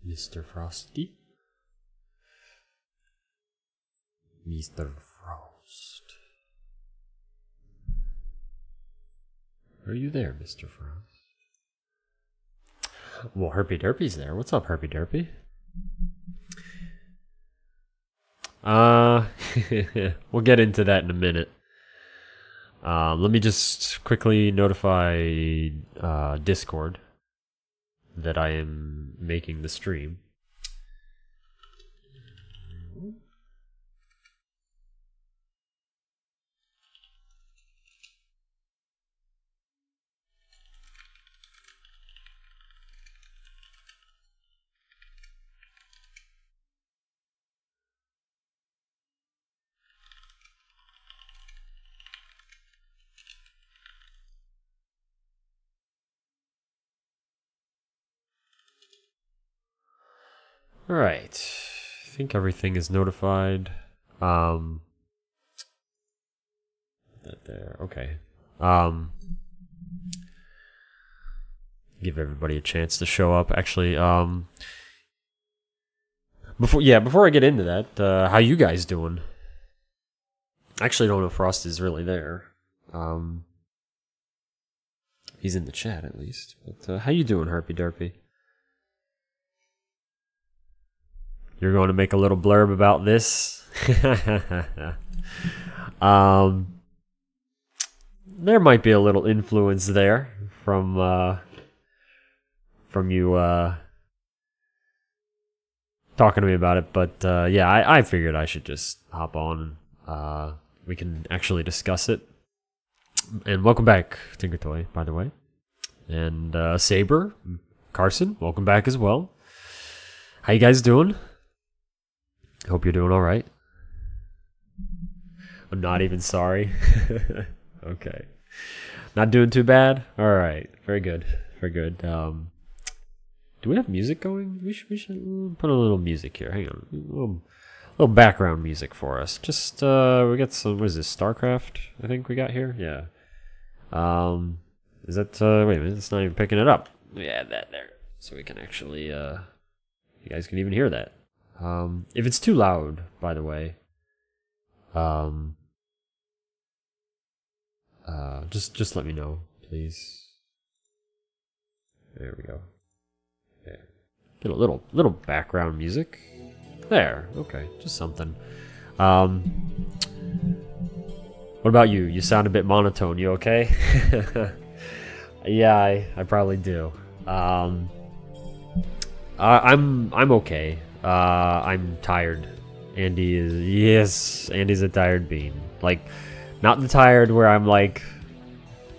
Mr. Frosty? Mr. Frost. Are you there, Mr. Frost? Well, Herpy Derpy's there. What's up, Herpy Derpy? We'll get into that in a minute. Let me just quickly notify Discord that I am making the stream. Alright, I think everything is notified. That there, okay. Give everybody a chance to show up. Actually, before I get into that, how you guys doing? I actually don't know if Frost is really there. He's in the chat at least. But how you doing, Herpy Derpy? You're going to make a little blurb about this. There might be a little influence there from you talking to me about it, but yeah, I figured I should just hop on and we can actually discuss it. And welcome back, Tinkertoy, by the way. And Saber, Carson, welcome back as well. How you guys doing? Hope you're doing all right. I'm not even sorry. Okay. Not doing too bad? All right. Very good. Very good. Do we have music going? We should put a little music here. Hang on. A little background music for us. Just, we got some, what is this, StarCraft, I think we got here? Yeah. Is that, wait a minute, it's not even picking it up. We add that there. So we can actually, you guys can even hear that. If it's too loud, by the way, just let me know, please. There we go. There. Get a little background music. There. Okay, just something. What about you? You sound a bit monotone. You okay? Yeah, I probably do. I'm okay. I'm tired. Andy's a tired bean. Like, not the tired where I'm like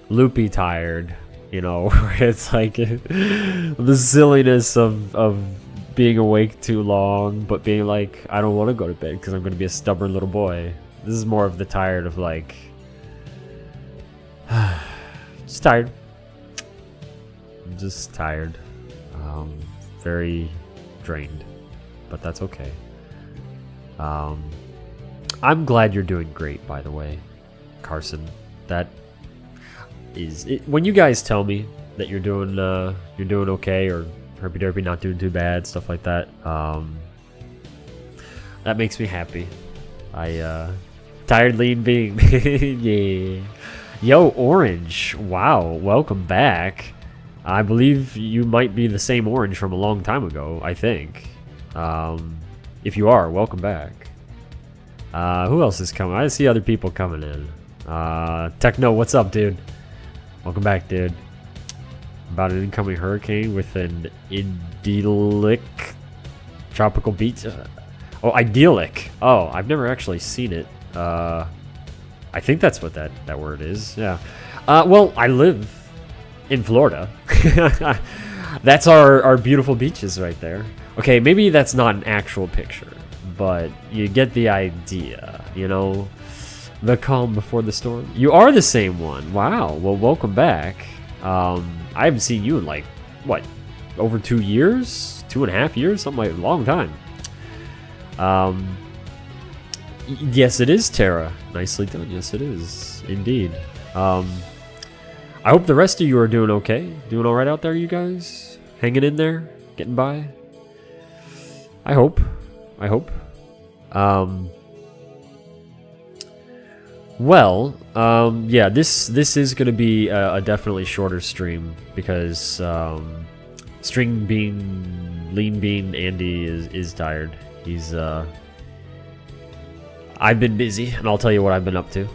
loopy tired, you know, where it's like the silliness of being awake too long, but being like, I don't want to go to bed because I'm going to be a stubborn little boy. This is more of the tired of like, just tired. I'm just tired. Very drained. But that's okay. I'm glad you're doing great, by the way, Carson. That is it. When you guys tell me that you're doing okay, or Herpy Derpy not doing too bad, stuff like that, that makes me happy. Tired lean being. Yeah. Yo, Orange. Wow, welcome back. I believe you might be the same Orange from a long time ago, I think. If you are, welcome back. Who else is coming? I see other people coming in. Techno, what's up, dude? Welcome back, dude. About an incoming hurricane with an idyllic tropical beach. Oh, idyllic. Oh, I've never actually seen it. I think that's what that word is. Yeah. Well, I live in Florida. That's our beautiful beaches right there. Okay, maybe that's not an actual picture, but you get the idea, you know? The calm before the storm. You are the same one. Wow. Well, welcome back. I haven't seen you in like, what, over 2 years? 2.5 years? Something like a long time. Yes, it is, Tara. Nicely done. Yes, it is. Indeed. I hope the rest of you are doing okay. Doing all right out there, you guys? Hanging in there? Getting by? I hope. I hope. Well, yeah, this is gonna be a definitely shorter stream because String Bean, Lean Bean, Andy is tired. He's I've been busy, and I'll tell you what I've been up to.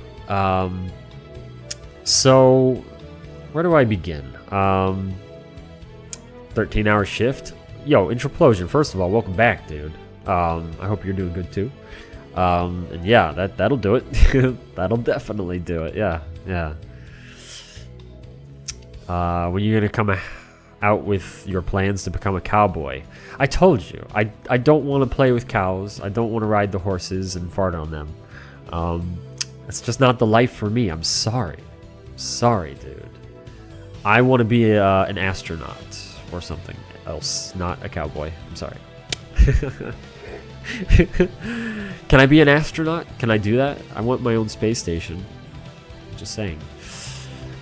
So where do I begin? 13-hour shift. Yo, Introplosion. First of all, welcome back, dude. I hope you're doing good too. And yeah, that'll do it. That'll definitely do it. Yeah, yeah. When you're gonna come out with your plans to become a cowboy? I told you, I don't want to play with cows. I don't want to ride the horses and fart on them. It's just not the life for me. I'm sorry. Sorry, dude. I want to be an astronaut or something else, not a cowboy. I'm sorry. Can I be an astronaut? Can I do that? I want my own space station. Just saying.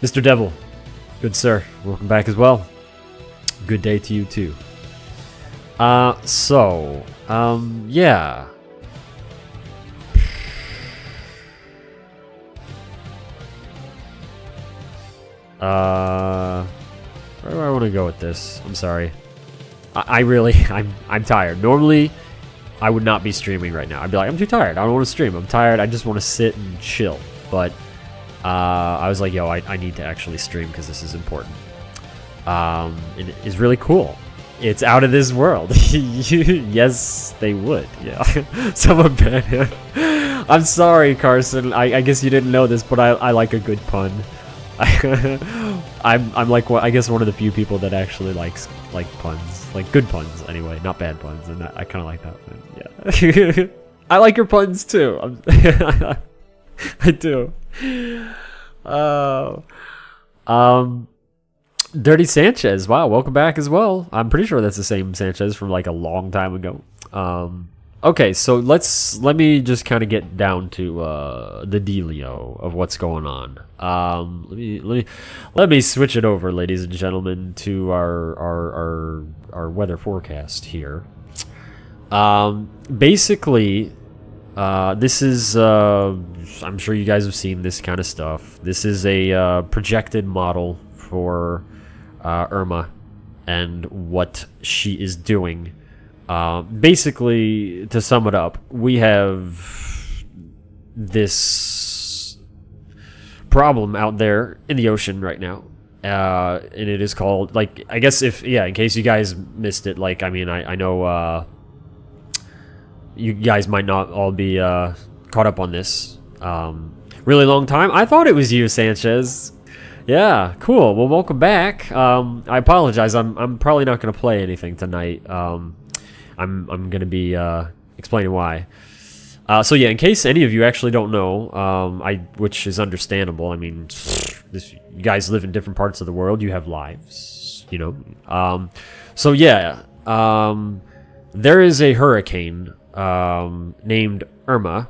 Mr. Devil, good sir, welcome back as well. Good day to you too. Yeah. Where do I want to go with this? I'm sorry. I'm tired. Normally, I would not be streaming right now. I'd be like, I'm too tired. I don't want to stream. I'm tired. I just want to sit and chill. But I was like, yo, I need to actually stream because this is important. It is really cool. It's out of this world. Yes, they would. Yeah. Someone banned him. I'm sorry, Carson. I guess you didn't know this, but I like a good pun. I'm like, I guess one of the few people that actually likes puns, like good puns anyway, not bad puns, and I kind of like that. Yeah, I like your puns too. I do. Dirty Sanchez, wow, welcome back as well. I'm pretty sure that's the same Sanchez from like a long time ago. Okay, so let me just kind of get down to the dealio of what's going on. Let me switch it over, ladies and gentlemen, to our weather forecast here. Basically, this is I'm sure you guys have seen this kind of stuff. This is a projected model for Irma and what she is doing. Basically, to sum it up, we have this problem out there in the ocean right now, and it is called, like, I guess in case you guys missed it, like, I mean, I know you guys might not all be caught up on this. Really long time. I thought it was you, Sanchez. Yeah, cool. Well, welcome back. I apologize. I'm probably not going to play anything tonight. I'm going to be explaining why. So yeah, in case any of you actually don't know, which is understandable. I mean, you guys live in different parts of the world. You have lives, you know. So yeah, there is a hurricane named Irma.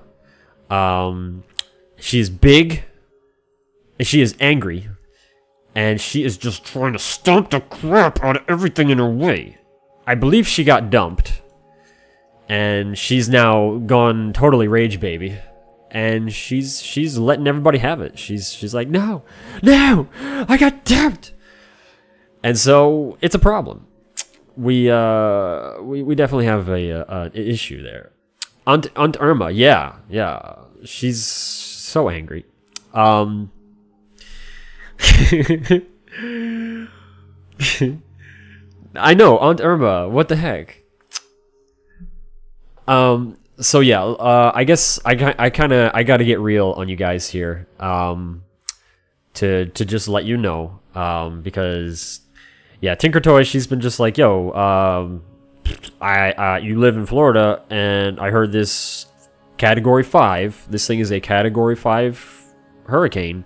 She is big, and she is angry, and she is just trying to stomp the crap out of everything in her way. I believe she got dumped, and she's now gone totally rage baby, and she's letting everybody have it. She's like, no, I got dumped, and so it's a problem. We definitely have a issue there. Aunt Irma, yeah, she's so angry. I know, Aunt Irma, what the heck? So yeah, I guess I gotta get real on you guys here, to just let you know, because, yeah, Tinker Toy, she's been just like, yo, you live in Florida, and I heard this Category 5, this thing is a Category 5 hurricane,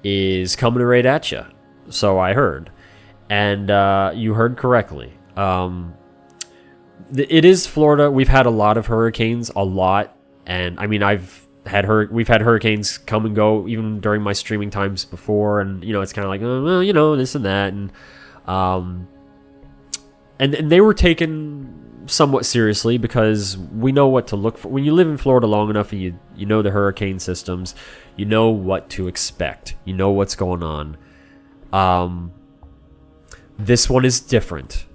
is coming right at you. So I heard. And you heard correctly. It is Florida. We've had a lot of hurricanes, a lot. And I mean, we've had hurricanes come and go even during my streaming times before. And, you know, it's kind of like, well, you know, this and that. And they were taking somewhat seriously because we know what to look for. When you live in Florida long enough and you know the hurricane systems, you know what to expect. You know what's going on. This one is different.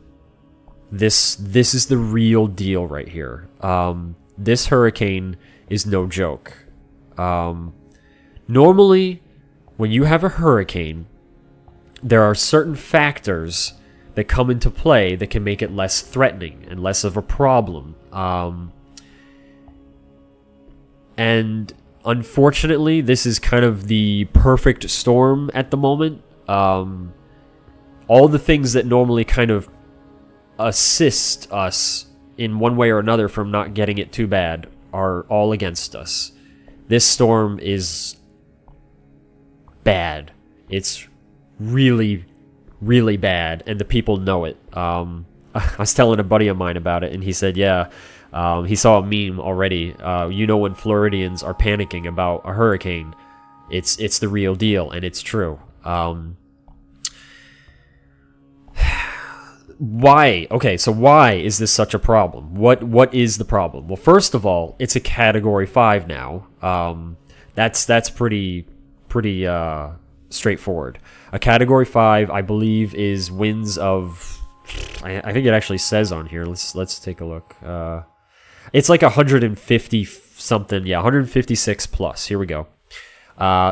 This is the real deal right here. This hurricane is no joke. Normally, when you have a hurricane, there are certain factors that come into play that can make it less threatening and less of a problem. And unfortunately, this is kind of the perfect storm at the moment. All the things that normally kind of assist us in one way or another from not getting it too bad are all against us. This storm is bad. It's really, really bad, and the people know it. I was telling a buddy of mine about it, and he said, yeah, he saw a meme already. You know, when Floridians are panicking about a hurricane, it's the real deal, and it's true. Why? Okay, so why is this such a problem? What is the problem? Well, first of all, it's a Category 5 now. That's pretty straightforward. A Category 5, I believe, is winds of... I think it actually says on here. Let's take a look. It's like 150 something. Yeah, 156 plus. Here we go.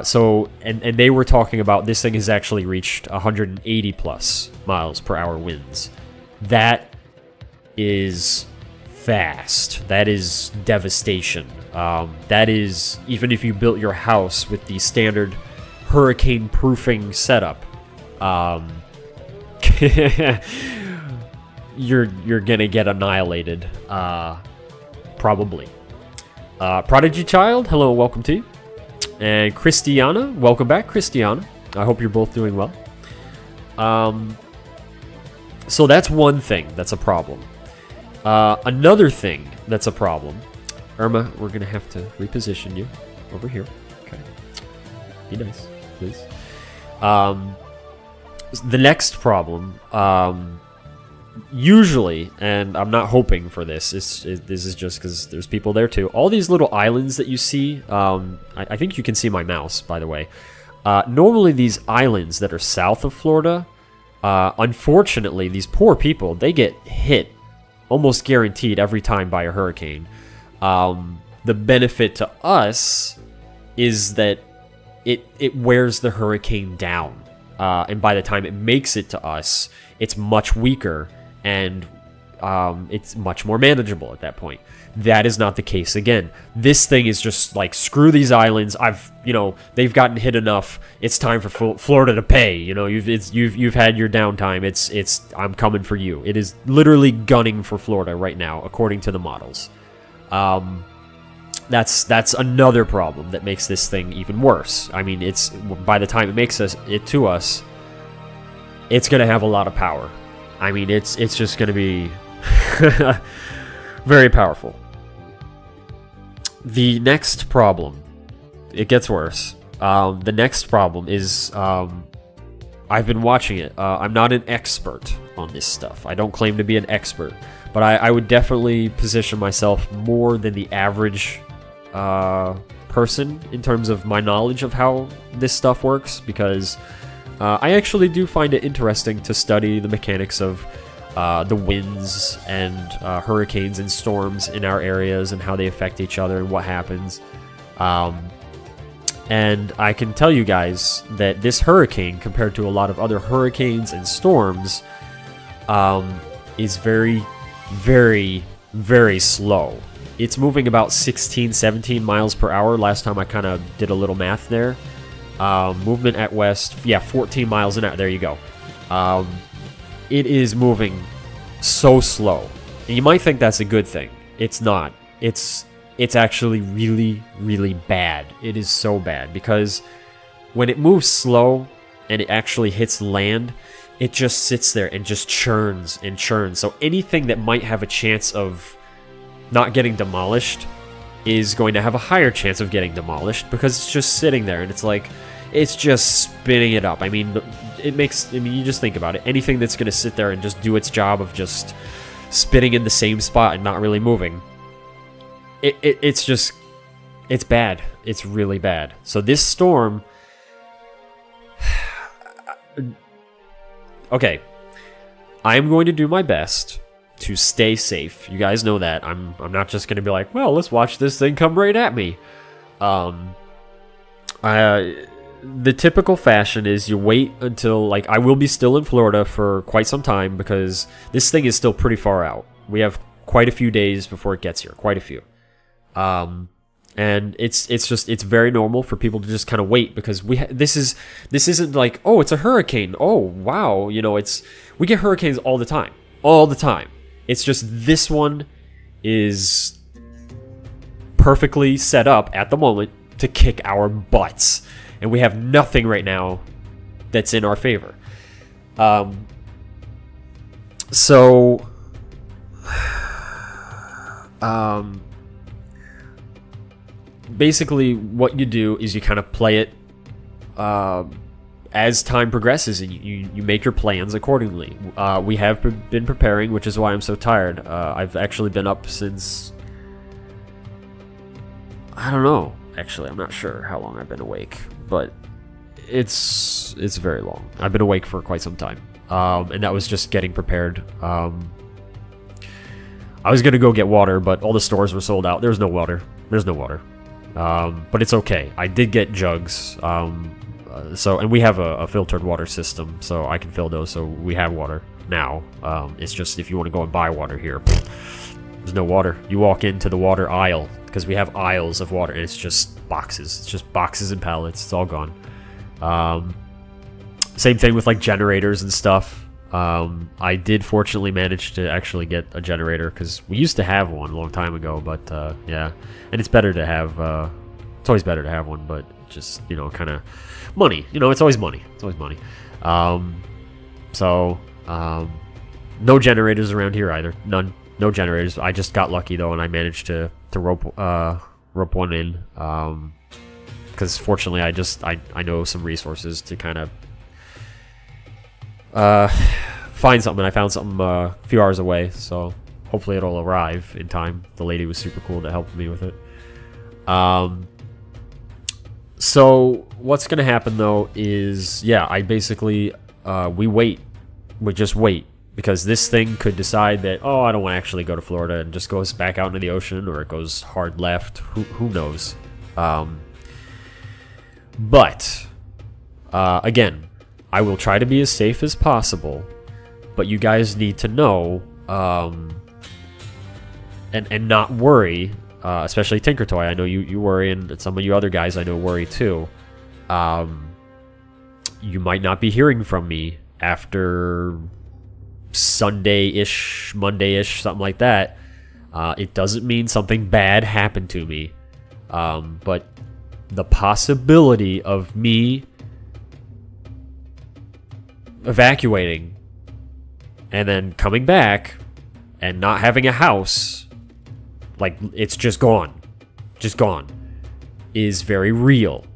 So they were talking about this thing has actually reached 180 plus miles per hour winds. That is fast. That is devastation. That is, even if you built your house with the standard hurricane proofing setup, you're gonna get annihilated, probably. Prodigy Child, hello, welcome to you. And Christiana, welcome back, Christiana. I hope you're both doing well. So that's one thing that's a problem. Another thing that's a problem. Irma, we're going to have to reposition you over here. Okay. Be nice, please. The next problem, usually, and I'm not hoping for this, this is just because there's people there too. All these little islands that you see, I think you can see my mouse, by the way. Normally these islands that are south of Florida, unfortunately, these poor people, they get hit almost guaranteed every time by a hurricane. The benefit to us is that it wears the hurricane down. And by the time it makes it to us, it's much weaker and it's much more manageable at that point. That is not the case again. This thing is just like, screw these islands. They've gotten hit enough. It's time for Florida to pay. You know, you've had your downtime. I'm coming for you. It is literally gunning for Florida right now, according to the models. That's another problem that makes this thing even worse. I mean, it's by the time it makes it to us, it's gonna have a lot of power. I mean, it's just gonna be very powerful. The next problem, it gets worse. The next problem is, I've been watching it. I'm not an expert on this stuff. I don't claim to be an expert, but I would definitely position myself more than the average person in terms of my knowledge of how this stuff works, because I actually do find it interesting to study the mechanics of the winds and hurricanes and storms in our areas and how they affect each other and what happens. And I can tell you guys that this hurricane, compared to a lot of other hurricanes and storms, is very, very, very slow. It's moving about 16, 17 miles per hour. Last time I kind of did a little math there. Movement at west, yeah, 14 miles an hour. There you go. It is moving so slow. And you might think that's a good thing. It's not. It's actually really, really bad. It is so bad because when it moves slow and it actually hits land, it just sits there and just churns and churns. So anything that might have a chance of not getting demolished is going to have a higher chance of getting demolished because it's just sitting there and it's like, it's just spinning it up. I mean, you just think about it. Anything that's going to sit there and just do its job of just spinning in the same spot and not really moving. It's just, it's bad. It's really bad. So this storm, okay, I'm going to do my best to stay safe. You guys know that. I'm not just going to be like, well, let's watch this thing come right at me. The typical fashion is you wait until, like, I will be still in Florida for quite some time because this thing is still pretty far out. We have quite a few days before it gets here, quite a few. And it's very normal for people to just kind of wait because this isn't like, oh, it's a hurricane. Oh, wow. You know, we get hurricanes all the time. All the time. It's just this one is perfectly set up at the moment to kick our butts. And we have nothing right now that's in our favor. Basically, what you do is you kind of play it as time progresses, and you make your plans accordingly. We have been preparing, which is why I'm so tired. I've actually been up since, I don't know. Actually, I'm not sure how long I've been awake, but it's very long. I've been awake for quite some time, and that was just getting prepared. I was gonna go get water, but all the stores were sold out. There's no water. There's no water. But it's okay. I did get jugs. And we have a filtered water system, so I can fill those. So we have water now. It's just if you want to go and buy water here, there's no water. You walk into the water aisle because we have aisles of water, and it's just boxes. It's just boxes and pallets. It's all gone. Same thing with like generators and stuff. I did fortunately manage to actually get a generator because we used to have one a long time ago, but yeah, and it's better to have. It's always better to have one, but just, you know, kind of money. You know, it's always money. It's always money. No generators around here either. None. No generators. I just got lucky though, and I managed to rope one in. Because fortunately, I know some resources to kind of find something. I found something a few hours away, so hopefully it'll arrive in time. The lady was super cool to help me with it. So what's gonna happen though is, yeah, I basically we just wait, because this thing could decide that, oh, I don't want to actually go to Florida, and just goes back out into the ocean, or it goes hard left. Who knows? But again, I will try to be as safe as possible, but you guys need to know and not worry. Especially Tinker Toy, I know you worry, and some of you other guys I know worry too. You might not be hearing from me after Sunday-ish, Monday-ish, something like that. It doesn't mean something bad happened to me, but the possibility of me evacuating and then coming back and not having a house, like, it's just gone, is very real.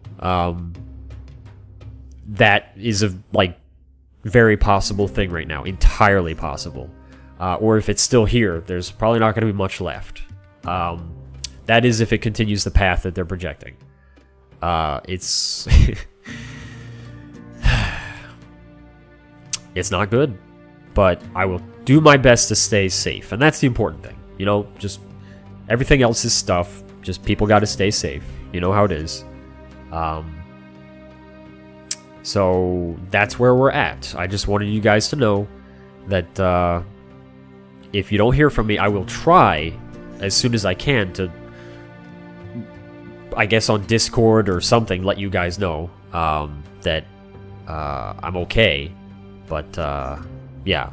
That is a, like, very possible thing right now, entirely possible. Or if it's still here, there's probably not going to be much left. That is if it continues the path that they're projecting. It's it's not good, but I will do my best to stay safe, and that's the important thing. You know, just everything else is stuff. Just people got to stay safe. You know how it is. So that's where we're at. I just wanted you guys to know that if you don't hear from me, I will try as soon as I can to, I guess on Discord or something, let you guys know that I'm okay. But yeah.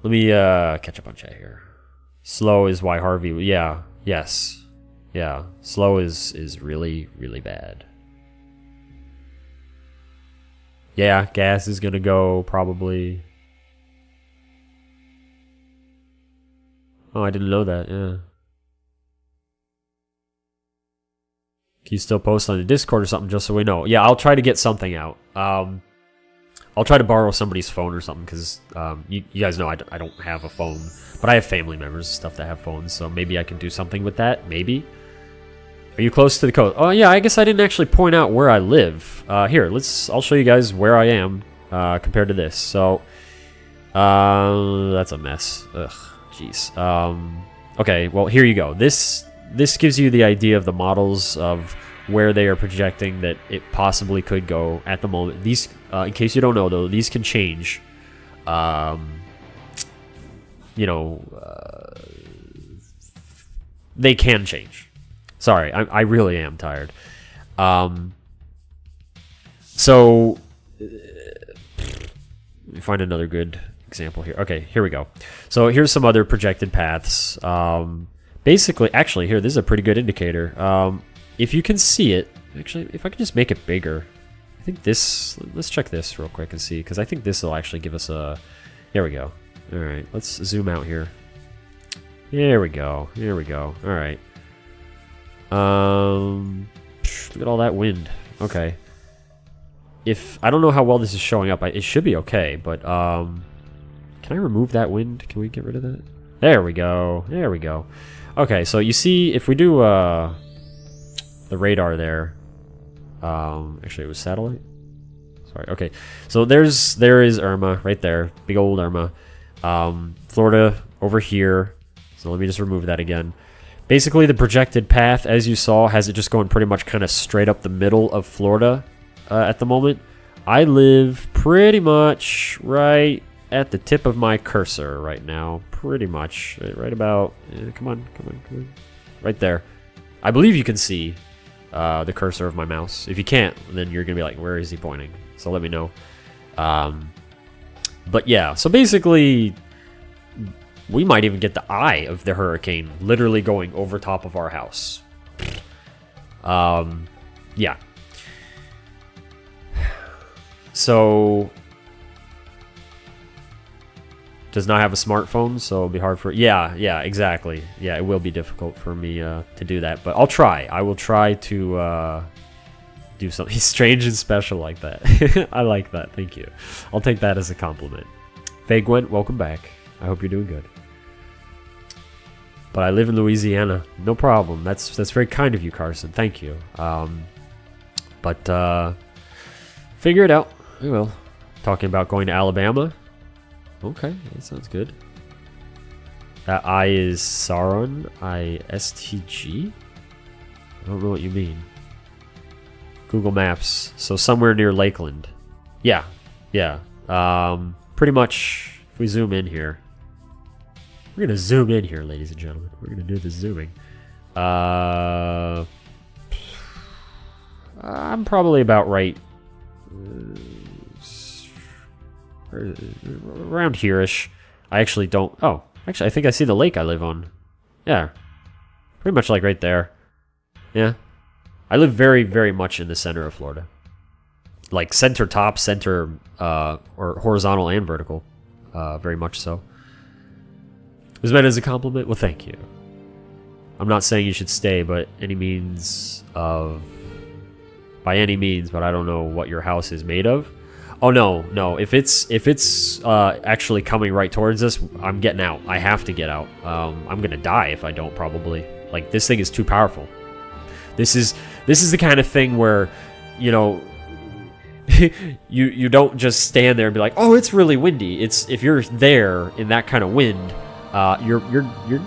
Let me catch up on chat here. Slow is why Harvey... Yeah. Yes. Yeah. Slow is really, really bad. Yeah, gas is gonna go, probably. Oh, I didn't know that, yeah. Can you still post on the Discord or something just so we know? Yeah, I'll try to get something out. I'll try to borrow somebody's phone or something, because you guys know I don't have a phone. But I have family members and stuff that have phones, so maybe I can do something with that, maybe. Are you close to the coast? Oh yeah, I guess I didn't actually point out where I live. Here, I'll show you guys where I am compared to this. So, that's a mess. Ugh, jeez. Okay, well here you go. This gives you the idea of the models of where they are projecting that it possibly could go at the moment. These, in case you don't know though, these can change. You know, they can change. Sorry, I really am tired. So, let me find another good example here. Okay, here we go. So here's some other projected paths. Basically, actually, here, this is a pretty good indicator. If you can see it, actually, if I can just make it bigger, I think this, let's check this real quick and see, because I think this will actually give us a, there we go. All right, let's zoom out here. There we go. There we go. All right. Look at all that wind. Okay. If I don't know how well this is showing up, it should be okay. But can I remove that wind? Can we get rid of that? There we go. There we go. Okay, so you see, if we do the radar there. Actually, it was satellite. Sorry. Okay, so there is Irma right there, big old Irma. Florida over here. So let me just remove that again. Basically, the projected path, as you saw, has it just going pretty much kind of straight up the middle of Florida at the moment. I live pretty much right at the tip of my cursor right now. Pretty much. Right about... come on. Right there. I believe you can see the cursor of my mouse. If you can't, then you're going to be like, where is he pointing? So let me know. But yeah, so basically... we might even get the eye of the hurricane literally going over top of our house. Yeah. So, does not have a smartphone, so it'll be hard for... yeah, exactly. Yeah, it will be difficult for me to do that, but I'll try. I will try to do something strange and special like that. I like that. Thank you. I'll take that as a compliment. Faye Gwent, welcome back. I hope you're doing good. But I live in Louisiana. No problem. That's very kind of you, Carson. Thank you. But figure it out. We will. Talking about going to Alabama. Okay, that sounds good. That I is Saron. ISTG? I don't know what you mean. Google Maps. So somewhere near Lakeland. Yeah. Pretty much, if we zoom in here. We're going to zoom in here, ladies and gentlemen. We're going to do the zooming. I'm probably about right around here-ish. I actually don't... oh, actually, I think I see the lake I live on. Yeah. Pretty much like right there. Yeah. I live very, very much in the center of Florida. Like center top, center, or horizontal and vertical. Very much so. Was meant as a compliment? Well, thank you. I'm not saying you should stay, but any means of... by any means, but I don't know what your house is made of. Oh, no. If it's actually coming right towards us, I'm getting out. I have to get out. I'm gonna die if I don't, probably. Like, this thing is too powerful. This is the kind of thing where, you know... you don't just stand there and be like, oh, it's really windy. It's if you're there in that kind of wind, you're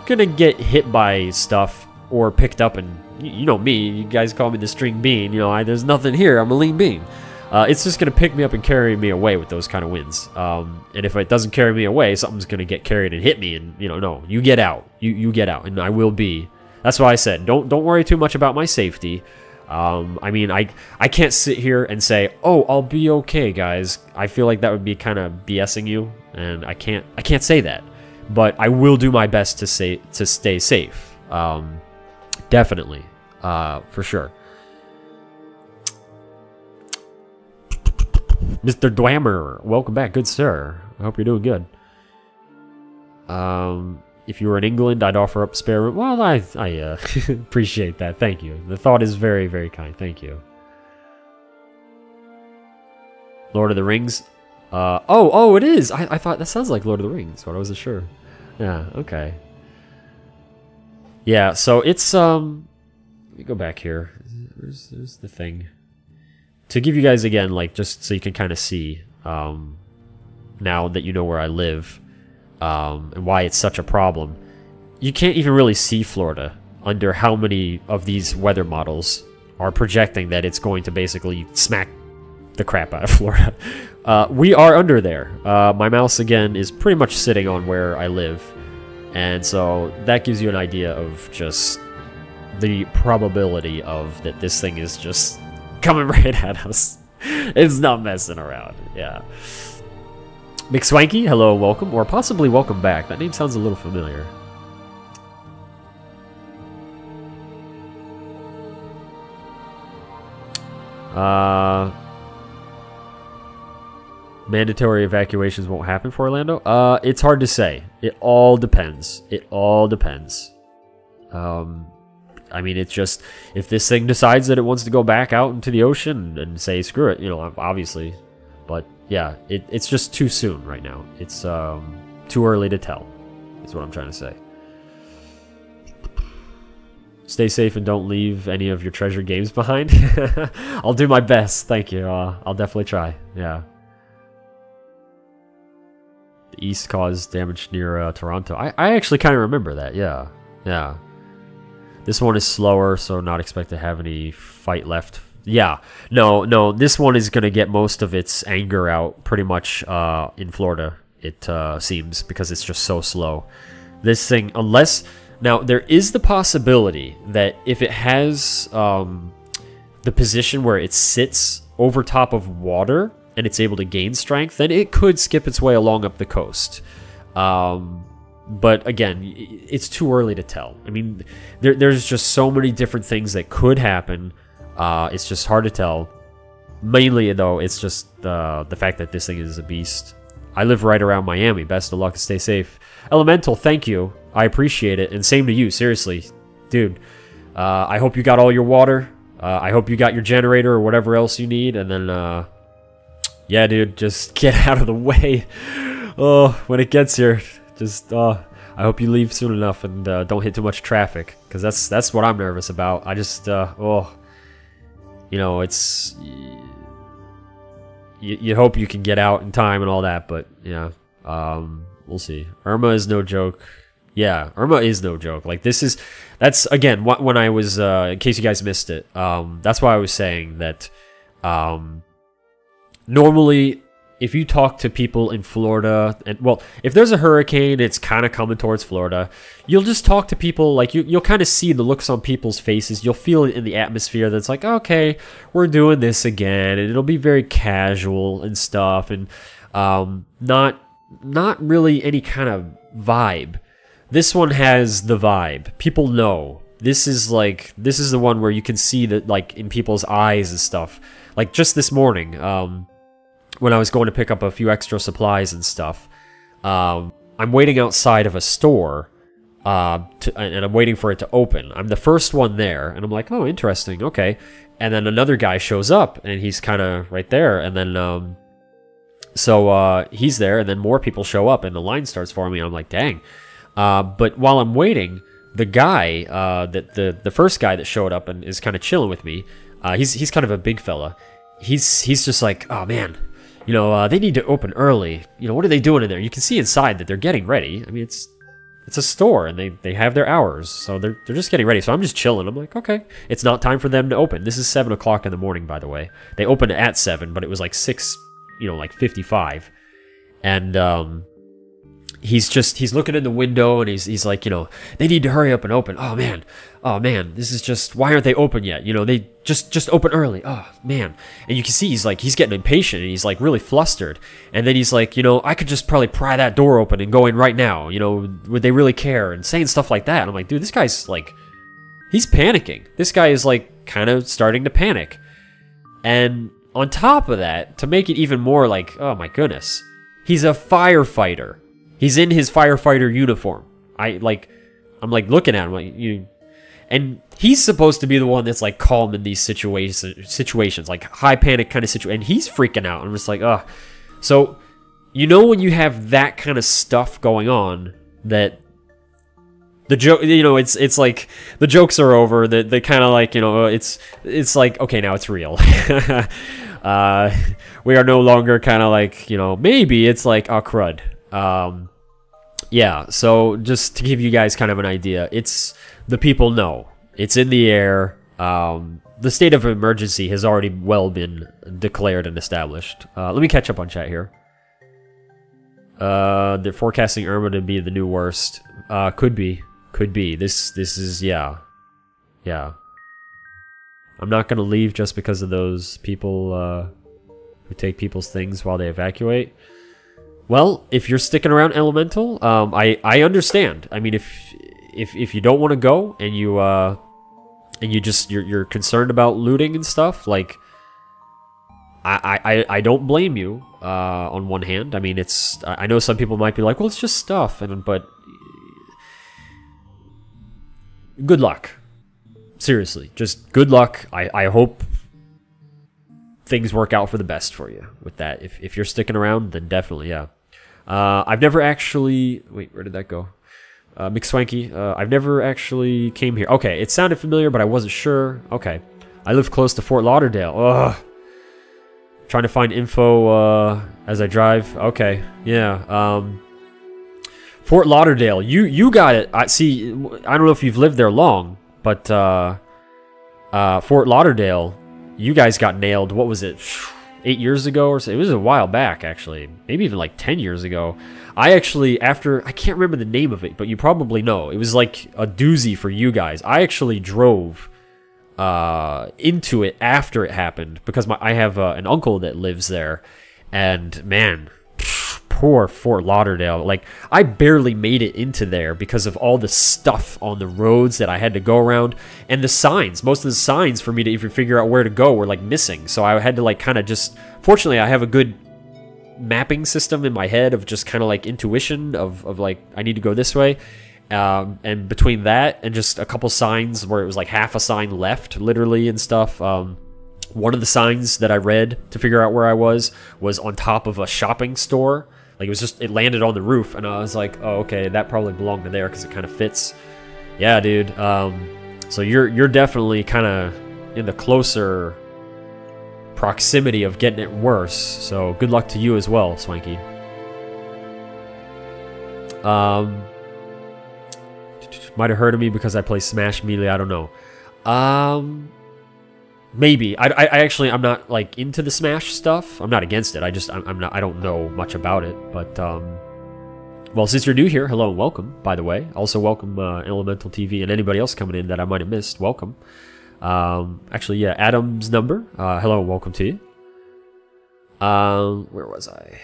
gonna get hit by stuff or picked up, and you know me, you guys call me the string bean. You know, there's nothing here. I'm a lean bean. It's just gonna pick me up and carry me away with those kind of winds. And if it doesn't carry me away, something's gonna get carried and hit me. And you know, no, you get out. You get out, and I will be. That's why I said don't worry too much about my safety. I mean, I can't sit here and say, oh, I'll be okay, guys. I feel like that would be kind of BSing you, and I can't say that. But I will do my best to stay safe. Definitely, for sure. Mr. Dwammer, welcome back, good sir. I hope you're doing good. If you were in England, I'd offer up spare room. Well, I appreciate that. Thank you. The thought is very, very kind. Thank you. Lord of the Rings. Oh, it is. I thought that sounds like Lord of the Rings, but I wasn't sure. Yeah, okay. Yeah, so it's let me go back here. There's the thing. To give you guys again, like, just so you can kind of see, now that you know where I live, and why it's such a problem. You can't even really see Florida under how many of these weather models are projecting that it's going to basically smack the crap out of Florida. We are under there. My mouse, again, is pretty much sitting on where I live. And so that gives you an idea of just the probability of that this thing is just coming right at us. It's not messing around. Yeah. McSwanky, hello, welcome, or possibly welcome back. That name sounds a little familiar. Mandatory evacuations won't happen for Orlando? It's hard to say. It all depends. It all depends. I mean, it's just, if this thing decides that it wants to go back out into the ocean and say, screw it, you know, obviously. But, yeah, it's just too soon right now. It's, too early to tell, is what I'm trying to say. Stay safe and don't leave any of your treasured games behind. I'll do my best, thank you. I'll definitely try, yeah. The East caused damage near Toronto. I actually kind of remember that, yeah. Yeah. This one is slower, so not expect to have any fight left. Yeah, no, this one is going to get most of its anger out pretty much in Florida, it seems, because it's just so slow. This thing, unless... Now, there is the possibility that if it has the position where it sits over top of water and it's able to gain strength, then it could skip its way along up the coast. But again, it's too early to tell. I mean, there's just so many different things that could happen. It's just hard to tell. Mainly, though, it's just the fact that this thing is a beast. I live right around Miami. Best of luck and stay safe. Elemental, thank you. I appreciate it. And same to you, seriously. Dude, I hope you got all your water. I hope you got your generator or whatever else you need. And then, yeah, dude, just get out of the way. Oh, when it gets here, just, I hope you leave soon enough and don't hit too much traffic. Because that's what I'm nervous about. I just, you know, it's... You hope you can get out in time and all that, but, yeah, we'll see. Irma is no joke. Yeah, Irma is no joke. Like, that's, again, when I was, in case you guys missed it, that's why I was saying that, normally, if you talk to people in Florida, and, well, if there's a hurricane, it's kind of coming towards Florida, you'll just talk to people, like, you'll kind of see the looks on people's faces, you'll feel it in the atmosphere that's like, okay, we're doing this again, and it'll be very casual and stuff, and, not really any kind of vibe. This one has the vibe. People know. This is the one where you can see that, like, in people's eyes and stuff. Like, just this morning, when I was going to pick up a few extra supplies and stuff, I'm waiting outside of a store, and I'm waiting for it to open. I'm the first one there, and I'm like, oh, interesting, okay. And then another guy shows up, and he's kind of right there, and then, so he's there, and then more people show up, and the line starts forming, and I'm like, dang. But while I'm waiting, the guy, the first guy that showed up and is kind of chilling with me, he's kind of a big fella. He's just like, oh man, you know, they need to open early. You know, what are they doing in there? You can see inside that they're getting ready. I mean, it's a store, and they have their hours, so they're just getting ready. So I'm just chilling. I'm like, okay, it's not time for them to open. This is 7 o'clock in the morning, by the way. They opened at 7, but it was like 6, you know, like 55, and he's looking in the window, and he's like, you know, they need to hurry up and open. Oh man, this is just, why aren't they open yet? You know, they just open early. Oh man. And you can see he's getting impatient, and he's like really flustered. And then he's like, you know, I could just probably pry that door open and go in right now. You know, would they really care? And saying stuff like that. And I'm like, dude, this guy's like, he's panicking. This guy is like kind of starting to panic. And on top of that, to make it even more like, oh my goodness, he's a firefighter. He's in his firefighter uniform. I'm like looking at him like, you, and he's supposed to be the one that's like calm in these situations, like high panic kind of situation, and he's freaking out. I'm just like, oh. So you know when you have that kind of stuff going on, that the joke, you know, it's like the jokes are over. That they kind of like, you know, it's like, okay, now it's real. We are no longer kind of like, you know, maybe it's like, oh crud. Yeah. So just to give you guys kind of an idea, it's the people know it's in the air. The state of emergency has already well been declared and established. Let me catch up on chat here. They're forecasting Irma to be the new worst. Could be. This is, yeah. I'm not gonna leave just because of those people, who take people's things while they evacuate. Well, if you're sticking around Elemental, I understand. I mean, if you don't want to go and you're concerned about looting and stuff, like, I don't blame you, on one hand. I mean, I know some people might be like, well, it's just stuff, but good luck. Seriously, just good luck. I hope things work out for the best for you with that. If you're sticking around, then definitely, yeah. I've never actually... Wait, where did that go? McSwanky, I've never actually came here. Okay, it sounded familiar, but I wasn't sure. Okay. I live close to Fort Lauderdale. Ugh. Trying to find info as I drive. Okay, yeah. Fort Lauderdale. You got it. I see. I don't know if you've lived there long, but Fort Lauderdale, you guys got nailed. What was it? 8 years ago or so? It was a while back, actually. Maybe even like 10 years ago. I actually, I can't remember the name of it, but you probably know. It was like a doozy for you guys. I actually drove into it after it happened because I have an uncle that lives there, and man, poor Fort Lauderdale. Like, I barely made it into there because of all the stuff on the roads that I had to go around, and the signs. Most of the signs for me to even figure out where to go were like missing, so I had to like kind of just... Fortunately, I have a good mapping system in my head of just kind of like intuition of like, I need to go this way. And between that and just a couple signs where it was like half a sign left, literally, and stuff. One of the signs that I read to figure out where I was on top of a shopping store. Like, it landed on the roof, and I was like, oh, okay, that probably belonged to there because it kind of fits. Yeah, dude. So you're definitely kind of in the closer proximity of getting it worse. So good luck to you as well, Swanky. Might have heard of me because I play Smash Melee. I don't know. Maybe. I'm not like into the Smash stuff. I'm not against it. I don't know much about it. But well, since you're new here, hello and welcome. By the way, also welcome Elemental TV and anybody else coming in that I might have missed. Welcome. Actually, yeah, Adam's number. Hello and welcome to you. Where was I?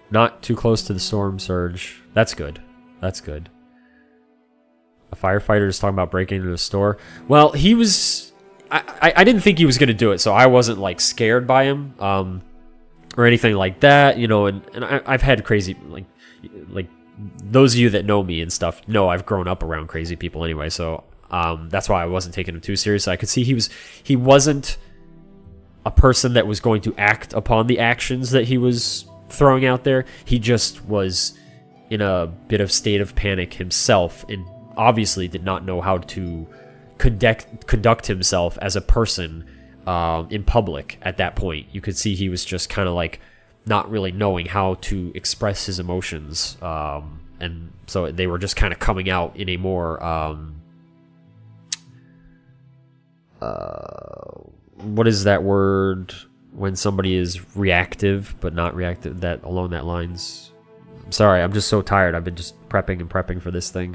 Not too close to the storm surge. That's good. That's good. A firefighter is talking about breaking into a store. Well, he was... I didn't think he was going to do it, so I wasn't, like, scared by him, or anything like that, you know, and I've had crazy, like, those of you that know me and stuff know I've grown up around crazy people anyway, so, that's why I wasn't taking him too seriously. I could see he wasn't a person that was going to act upon the actions that he was throwing out there. He just was in a bit of state of panic himself, and obviously did not know how to conduct himself as a person in public at that point. You could see he was just kind of like not really knowing how to express his emotions, and so they were just kind of coming out in a more what is that word when somebody is reactive but not reactive, that along that lines. I'm sorry, I'm just so tired. I've been just prepping for this thing.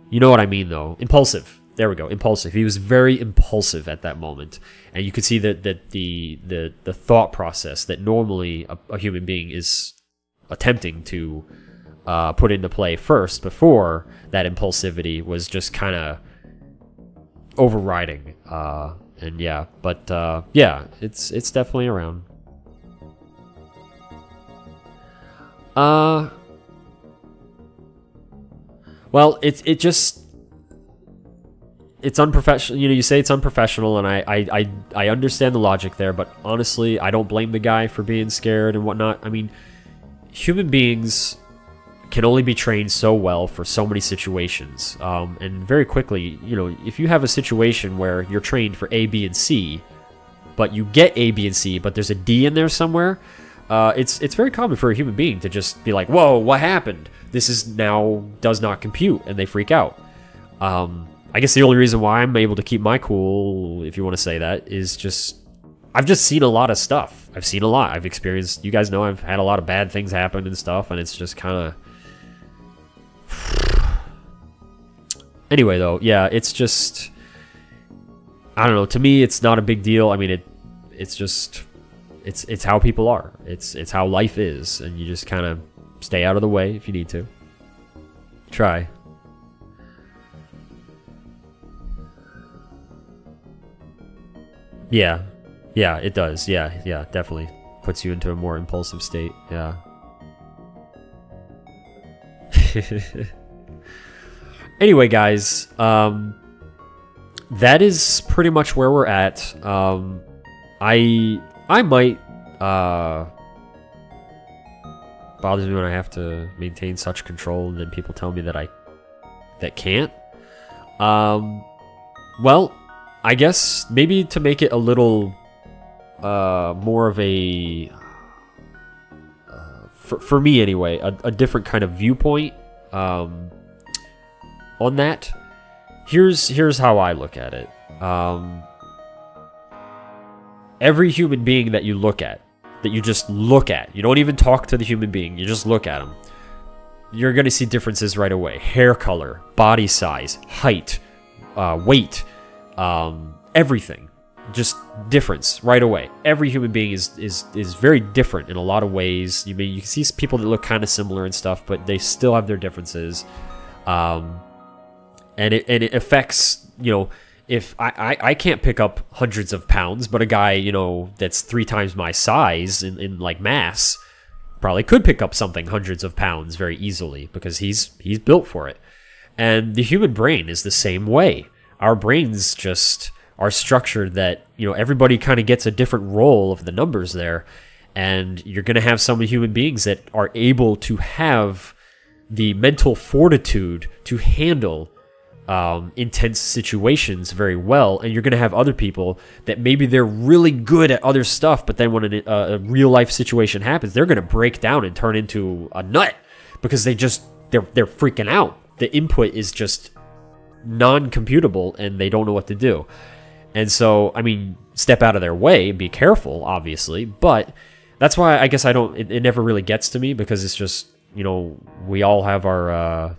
You know what I mean, though. Impulsive. There we go. Impulsive. He was very impulsive at that moment, and you could see that the thought process that normally a human being is attempting to put into play first before that impulsivity was just kind of overriding. And yeah, but yeah, it's definitely around. Well, it it's unprofessional. You know, you say it's unprofessional, and I understand the logic there, but honestly, I don't blame the guy for being scared and whatnot. I mean, human beings can only be trained so well for so many situations, and very quickly, you know, if you have a situation where you're trained for A, B, and C, but you get A, B, and C, but there's a D in there somewhere, it's very common for a human being to just be like, whoa, what happened? This is now does not compute, and they freak out. I guess the only reason why I'm able to keep my cool, if you want to say that, is just I've just seen a lot of stuff. I've seen a lot. I've experienced, you guys know, I've had a lot of bad things happen and stuff, and it's just kind of... Anyway, though, yeah, it's just... I don't know. To me, it's not a big deal. I mean, it's just... It's how people are. It's how life is, and you just kind of stay out of the way if you need to. Try. Yeah. Yeah, it does. Yeah, definitely. Puts you into a more impulsive state. Yeah. Anyway, guys, that is pretty much where we're at. I might, bothers me when I have to maintain such control and then people tell me that that can't. Well, I guess maybe to make it a little more of a for me anyway, a different kind of viewpoint on that. Here's how I look at it. Every human being that you look at, that you just look at, you don't even talk to the human being, you just look at them, you're going to see differences right away. Hair color, body size, height, weight, everything. Just difference right away. Every human being is very different in a lot of ways. You can see people that look kind of similar and stuff, but they still have their differences. And it affects, you know, if I can't pick up hundreds of pounds, but a guy, you know, that's 3 times my size in like mass probably could pick up something hundreds of pounds very easily because he's built for it. And the human brain is the same way. Our brains just are structured that, you know, everybody kind of gets a different role of the numbers there, and you're going to have some human beings that are able to have the mental fortitude to handle intense situations very well, and you're going to have other people that maybe they're really good at other stuff, but then when a real life situation happens, they're going to break down and turn into a nut because they're freaking out. The input is just non-computable and they don't know what to do. And so, I mean, step out of their way, be careful, obviously, but that's why I guess it never really gets to me, because it's just, you know, we all have our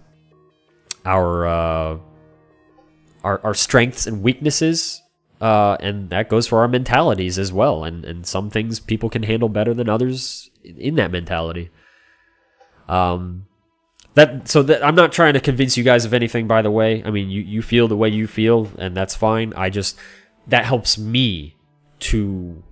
strengths and weaknesses, and that goes for our mentalities as well. And some things people can handle better than others in that mentality. I'm not trying to convince you guys of anything, by the way. I mean, you feel the way you feel, and that's fine. That helps me to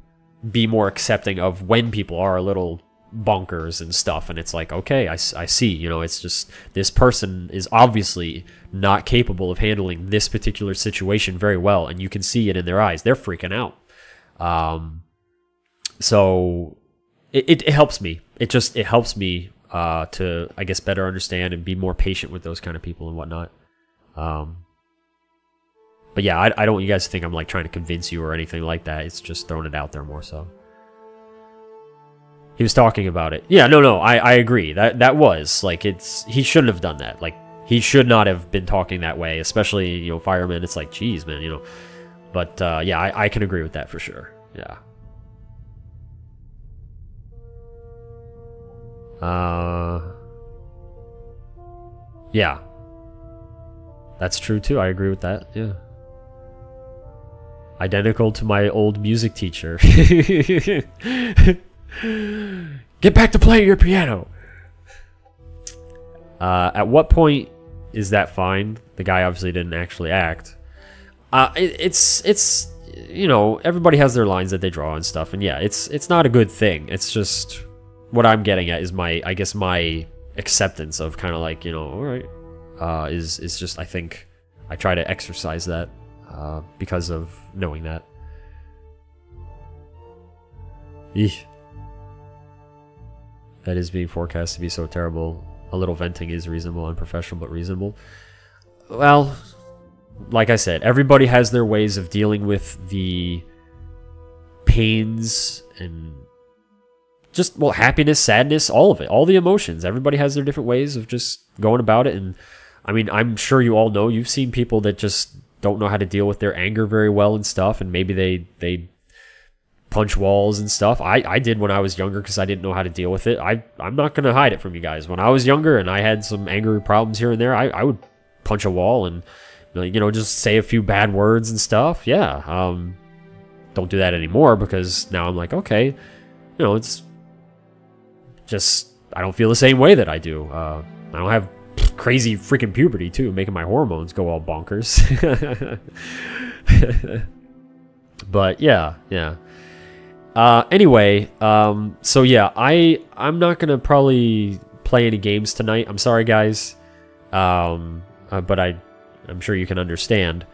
be more accepting of when people are a little bonkers and stuff, and it's like, okay, I see, you know, it's just this person is obviously not capable of handling this particular situation very well, and you can see it in their eyes. They're freaking out. So it helps me. It helps me to, I guess, better understand and be more patient with those kind of people and whatnot. But yeah, I don't want you guys to think I'm like trying to convince you or anything like that. It's just throwing it out there more so. He was talking about it. Yeah, no, I agree. That was like, he shouldn't have done that. Like, he should not have been talking that way, especially, you know, firemen. It's like, geez, man, you know. But yeah, I can agree with that for sure. Yeah. Yeah. That's true too. I agree with that. Yeah. Identical to my old music teacher. Get back to playing your piano. At what point is that fine? The guy obviously didn't actually act. It's you know, everybody has their lines that they draw and stuff, and yeah, it's not a good thing. It's just what I'm getting at is my acceptance of kind of like, you know, all right, is just, I think I try to exercise that because of knowing that. Eesh. That is being forecast to be so terrible. A little venting is reasonable, unprofessional, but reasonable. Well, like I said, everybody has their ways of dealing with the pains and just, well, happiness, sadness, all of it, all the emotions. Everybody has their different ways of just going about it. And I mean, I'm sure you all know, you've seen people that just don't know how to deal with their anger very well and stuff, and maybe they punch walls and stuff. I did when I was younger because I didn't know how to deal with it. I'm not going to hide it from you guys. When I was younger and I had some anger problems here and there, I would punch a wall and, you know, just say a few bad words and stuff. Yeah. Don't do that anymore because now I'm like, okay, you know, it's just, I don't feel the same way that I do. I don't have crazy freaking puberty too, making my hormones go all bonkers. But yeah. Anyway, so yeah, I'm not gonna probably play any games tonight. I'm sorry, guys. But I'm sure you can understand.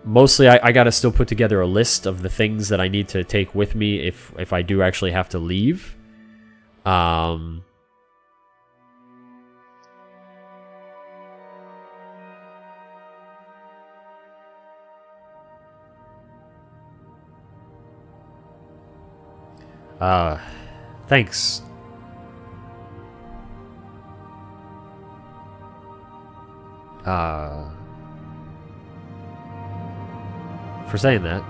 Mostly, I gotta still put together a list of the things that I need to take with me if I do actually have to leave. Thanks. For saying that.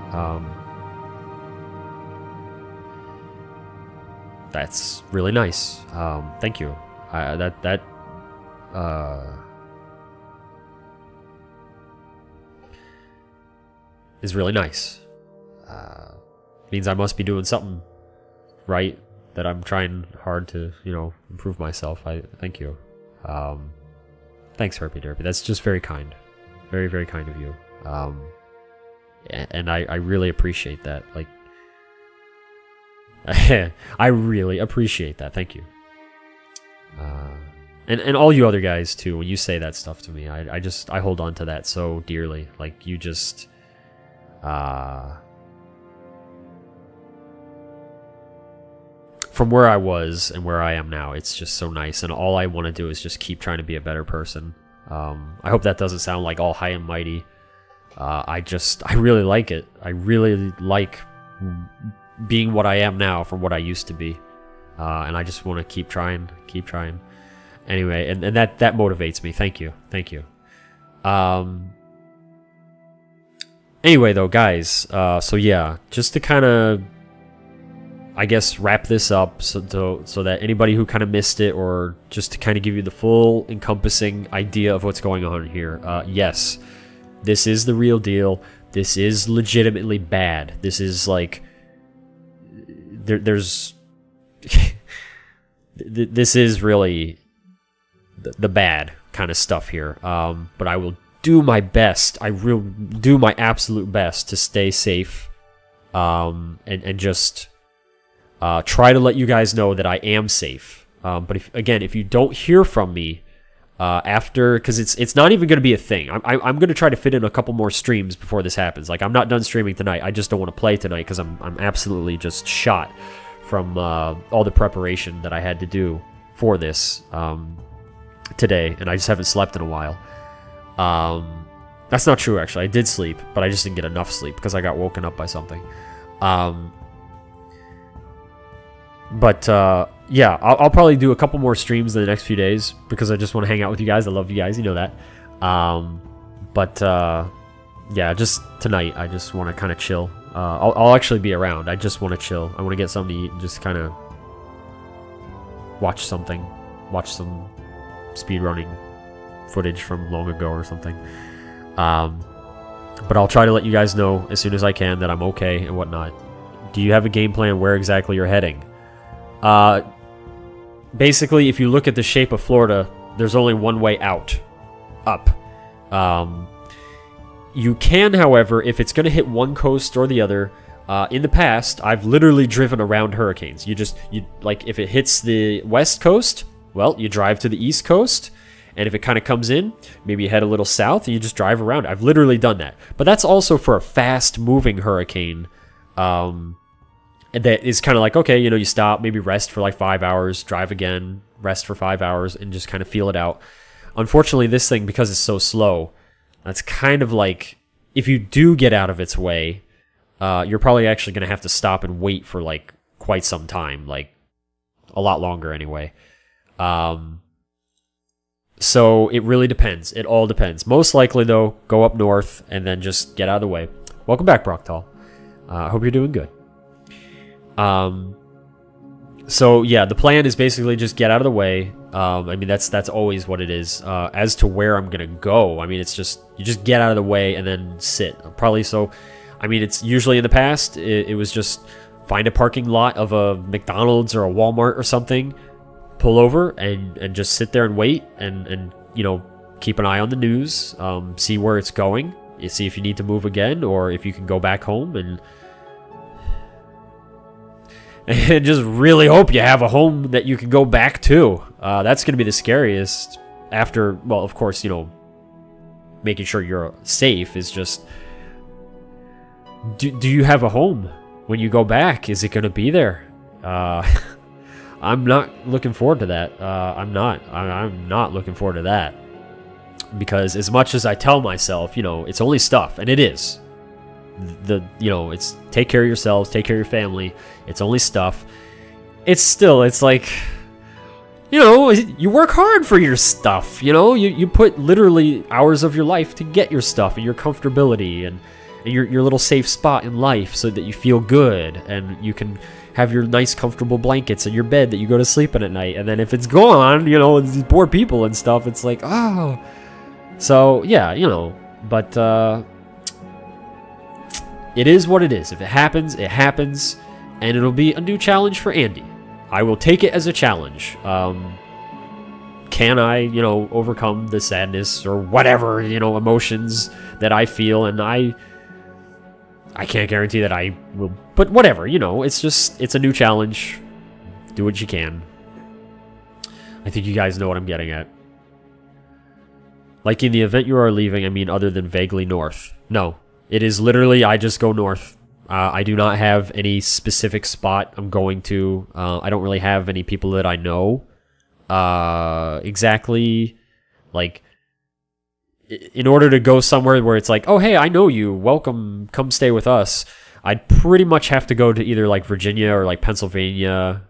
That's really nice. Thank you. That is really nice. Means I must be doing something right, that I'm trying hard to, you know, improve myself. Thank you. Thanks, Herpy Derpy. That's just very kind. Very, very kind of you. And I really appreciate that. Like, I really appreciate that. Thank you. And all you other guys too, when you say that stuff to me, I hold on to that so dearly. Like, you just, from where I was and where I am now, it's just so nice, and all I want to do is just keep trying to be a better person. I hope that doesn't sound like all high and mighty. I really like it. I really like being what I am now from what I used to be. And I just want to keep trying. Anyway, and that motivates me. Thank you. Anyway, though, guys, so yeah, just to kind of, I guess, wrap this up so that anybody who kind of missed it, or just to kind of give you the full encompassing idea of what's going on here. Yes, this is the real deal. This is legitimately bad. This is like, there's this is really the bad kind of stuff here. But I will do my best. I will do my absolute best to stay safe, and just try to let you guys know that I am safe. But if you don't hear from me after, because it's not even going to be a thing. I'm going to try to fit in a couple more streams before this happens. Like, I'm not done streaming tonight. I just don't want to play tonight because I'm absolutely just shot from all the preparation that I had to do for this today, and I just haven't slept in a while. That's not true, actually. I did sleep, but I just didn't get enough sleep because I got woken up by something. Yeah, I'll probably do a couple more streams in the next few days because I just want to hang out with you guys. I love you guys, you know that. Yeah, just tonight I just want to kind of chill. I'll actually be around. I just want to chill. I want to get something to eat and just kind of watch some speedrunning footage from long ago or something. But I'll try to let you guys know as soon as I can that I'm okay and whatnot. Do you have a game plan where exactly you're heading? Basically, if you look at the shape of Florida, there's only one way out. Up. You can, however, if it's going to hit one coast or the other, in the past, I've literally driven around hurricanes. Like, if it hits the west coast, well, you drive to the east coast, And if it kind of comes in, maybe you head a little south and you just drive around. I've literally done that. But that's also for a fast-moving hurricane. And that is kind of like, okay, you know, you stop, maybe rest for like 5 hours, drive again, rest for 5 hours, and just kind of feel it out. Unfortunately, this thing, because it's so slow, that's kind of like, if you do get out of its way, you're probably actually going to have to stop and wait for like quite some time, like a lot longer anyway. So it really depends. It all depends. Most likely, though, go up north and then just get out of the way. Welcome back, Brocktal. I hope you're doing good. So yeah, the plan is basically just get out of the way. I mean, that's always what it is. As to where I'm gonna go, I mean, it's just, you just get out of the way and then sit. Probably so. I mean, it's usually in the past, it was just find a parking lot of a McDonald's or a Walmart or something, pull over and just sit there and wait and you know, keep an eye on the news, see where it's going, you see if you need to move again or if you can go back home, and just really hope you have a home that you can go back to. That's going to be the scariest after, well, of course, you know, making sure you're safe is just, do you have a home when you go back? Is it going to be there? I'm not looking forward to that. I'm not looking forward to that. Because as much as I tell myself, you know, it's only stuff, and it is. You know, it's take care of yourselves, take care of your family. It's only stuff. It's still, it's like, you know, you work hard for your stuff. You know, you put literally hours of your life to get your stuff and your comfortability and your little safe spot in life so that you feel good and you can have your nice comfortable blankets in your bed that you go to sleep in at night. And then if it's gone, you know, these poor people and stuff, it's like, oh. So yeah, you know, but it is what it is. If it happens, it happens, and it'll be a new challenge for Andy. I will take it as a challenge. Can I, you know, overcome the sadness or whatever, you know, emotions that I feel? And I can't guarantee that I will, but whatever, you know, it's just, it's a new challenge. Do what you can. I think you guys know what I'm getting at. Like in the event you are leaving, I mean, other than vaguely north. No. It is literally, I just go north. I do not have any specific spot I'm going to. I don't really have any people that I know. Exactly, like, in order to go somewhere where it's like, oh, hey, I know you. Welcome. Come stay with us. I'd pretty much have to go to either, like, Virginia or, like, Pennsylvania.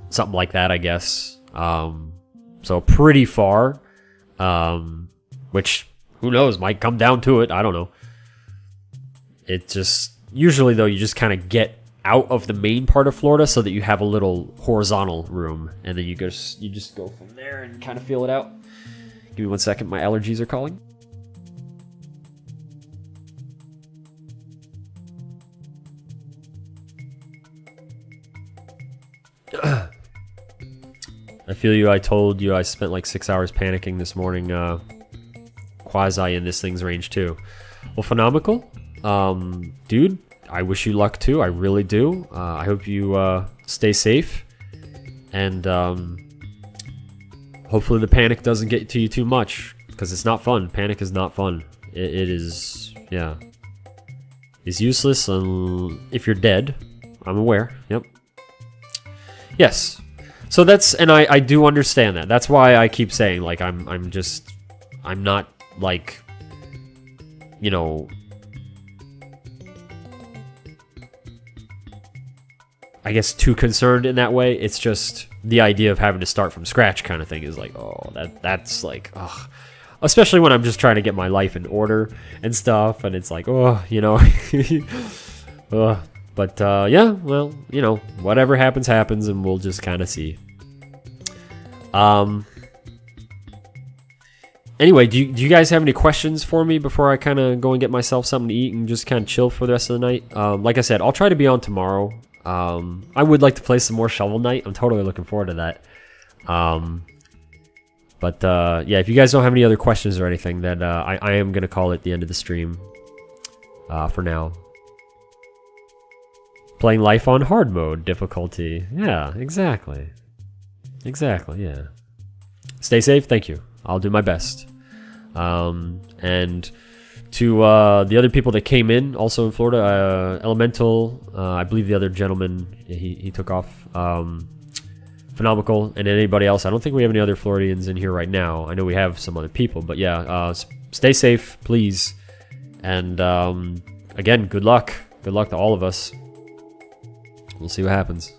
Something like that, I guess. So pretty far. Which... who knows, might come down to it, I don't know. It just, usually though, you just kind of get out of the main part of Florida so that you have a little horizontal room, and then you just go from there and kind of feel it out. Give me 1 second, my allergies are calling. I feel you, I told you I spent like 6 hours panicking this morning, quasi in this thing's range too. Well, phenomenal. Dude, I wish you luck too. I really do. I hope you stay safe. And hopefully the panic doesn't get to you too much. Because it's not fun. Panic is not fun. It is, yeah. It's useless if you're dead. I'm aware. Yep. Yes. So that's, and I do understand that. That's why I keep saying, like, I'm not, like, you know, I guess too concerned in that way. It's just the idea of having to start from scratch kind of thing is like, oh, that's like, ugh. Especially when I'm just trying to get my life in order and stuff, and it's like, oh, you know. But yeah, well, you know, whatever happens, happens, and we'll just kind of see. Anyway, do you guys have any questions for me before I kind of go and get myself something to eat and just kind of chill for the rest of the night? Like I said, I'll try to be on tomorrow. I would like to play some more Shovel Knight. I'm totally looking forward to that. But yeah, if you guys don't have any other questions or anything, then I am going to call it the end of the stream for now. Playing life on hard mode difficulty. Yeah, exactly. Exactly, yeah. stay safe. Thank you. I'll do my best. And to the other people that came in, also in Florida, Elemental, I believe the other gentleman, he took off. Phenomenal, and anybody else. I don't think we have any other Floridians in here right now. I know we have some other people, but yeah, stay safe, please. And again, good luck. Good luck to all of us. We'll see what happens.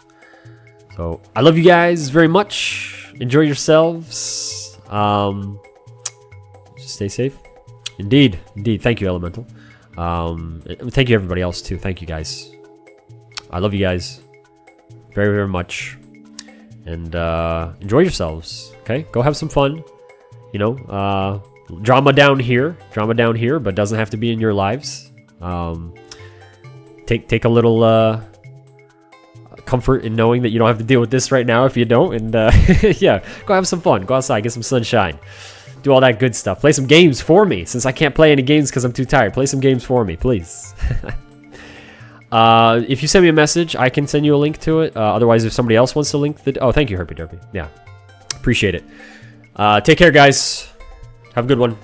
So I love you guys very much. Enjoy yourselves. Just stay safe. Indeed, indeed. Thank you, Elemental. Thank you, everybody else too. Thank you, guys. I love you guys very, very much. And enjoy yourselves. Okay, go have some fun. You know, drama down here, but doesn't have to be in your lives. Take a little comfort in knowing that you don't have to deal with this right now if you don't. And yeah, go have some fun. Go outside, get some sunshine, do all that good stuff. Play some games for me, since I can't play any games because I'm too tired. Play some games for me, please. If you send me a message, I can send you a link to it. Otherwise, if somebody else wants to link the... Oh, thank you, Herpy Derpy. Yeah, appreciate it. Take care, guys. Have a good one.